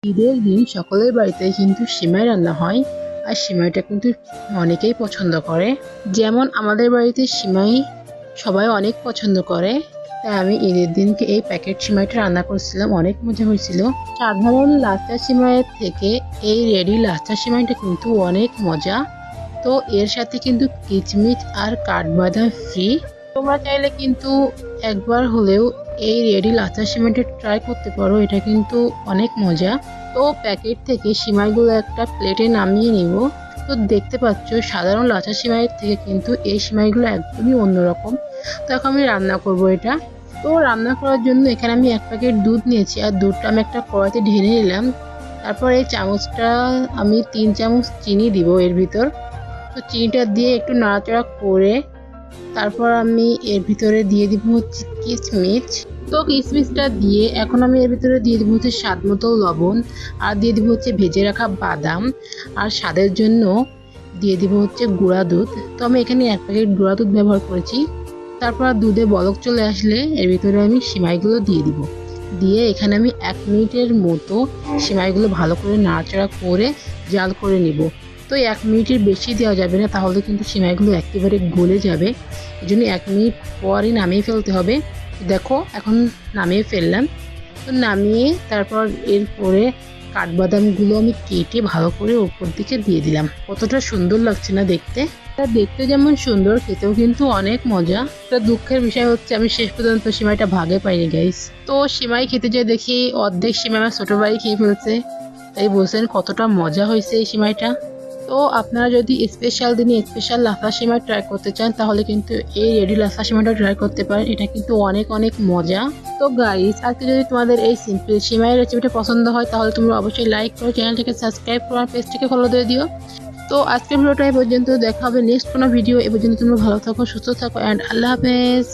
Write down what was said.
ঈদের দিন সকলের বাড়িতে কিন্তু সিমাই রান্না হয়। আর সিমাইটা কিন্তু অনেকেই পছন্দ করে। যেমন আমাদের বাড়িতে সিমাই সবাই অনেক পছন্দ করে, তাই আমি ঈদের দিনকে এই প্যাকেট সিমাইটা রান্না করছিলাম। অনেক মজা হয়েছিল। সাধারণ লাচ্চা সিমাইয়ের থেকে এই রেডি লাচ্চা সিমাইটা কিন্তু অনেক মজা। তো এর সাথে কিন্তু কিচমিচ আর কাঠবাদাম ফ্রি। তোমরা চাইলে কিন্তু একবার হলেও এই রেডি লাচ্চা সিমাইটা ট্রাই করতে পারো। এটা কিন্তু অনেক মজা। তো প্যাকেট থেকে সিমাইগুলো একটা প্লেটে নামিয়ে নিব। তো দেখতে পাচ্ছ সাধারণ লাচ্চা সিমাইয়ের থেকে কিন্তু এই সিমাইগুলো একদমই অন্যরকম। তো এখন আমি রান্না করব এটা। তো রান্না করার জন্য এখানে আমি 1 প্যাকেট দুধ নিয়েছি, আর দুধটা আমি একটা কড়াইতে ঢেলে নিলাম। তারপর এই চামচটা আমি 3 চামচ চিনি দিব এর ভিতর। তো চিনিটা দিয়ে একটু নাড়াচাড়া করে তারপর আমি এর ভিতরে দিয়ে দিব হচ্ছে কিশমিশ। তো কিশমিশটা দিয়ে এখন আমি এর ভিতরে দিয়ে দিব হচ্ছে স্বাদ মতো লবণ, আর দিয়ে দিব হচ্ছে ভেজে রাখা বাদাম, আর স্বাদের জন্য দিয়ে দিব হচ্ছে গুঁড়া দুধ। তো আমি এখানে 1 প্যাকেট গুঁড়া দুধ ব্যবহার করেছি। তারপর দুধে বলক চলে আসলে এর ভিতরে আমি সিমাইগুলো দিয়ে দিব। দিয়ে এখানে আমি 1 মিনিটের মতো সিমাইগুলো ভালো করে নাড়াচাড়া করে জাল করে নিব। তো 1 মিনিটের বেশি দেওয়া যাবে না, তাহলে কিন্তু সিমাইগুলো একেবারে গলে যাবে। এই জন্য 1 মিনিট পরই নামিয়ে ফেলতে হবে। দেখো এখন নামিয়ে ফেললাম। তো নামিয়ে তারপর এরপরে কাঠবাদামগুলো আমি কেটে ভালো করে উপর দিকে দিয়ে দিলাম। কতটা সুন্দর লাগছে না দেখতে। এটা দেখতে যেমন সুন্দর, খেতেও কিন্তু অনেক মজা। একটা দুঃখের বিষয় হচ্ছে আমি শেষ পর্যন্ত সিমাইটা ভাগে পাইনি গাইস। তো সিমাই খেতে যেয়ে দেখি অর্ধেক সিমাই আমার ছোট ভাই খেয়ে ফেলছে। তাই বলছেন কতটা মজা হয়েছে এই সিমাইটা। তো আপনারা যদি স্পেশাল দিনে স্পেশাল লাফা সিমাই ট্রাই করতে চান, তাহলে কিন্তু এই রেডি লাফা সিমাইটা ট্রাই করতে পারেন। এটা কিন্তু অনেক অনেক মজা। তো গাইস, আজকে যদি তোমাদের এই সিম্পল সিমাই রেসিপিটা পছন্দ হয়, তাহলে তোমরা অবশ্যই লাইক করো, চ্যানেলটাকে সাবস্ক্রাইব করো, আর পেজটাকে ফলো দিয়ে দিও। তো আজকের ভিডিওটা এই পর্যন্ত। দেখা হবে নেক্সট কোনো ভিডিও। এ পর্যন্ত তোমরা ভালো থাকো, সুস্থ থাকো, অ্যান্ড আল্লাহ হাফেজ।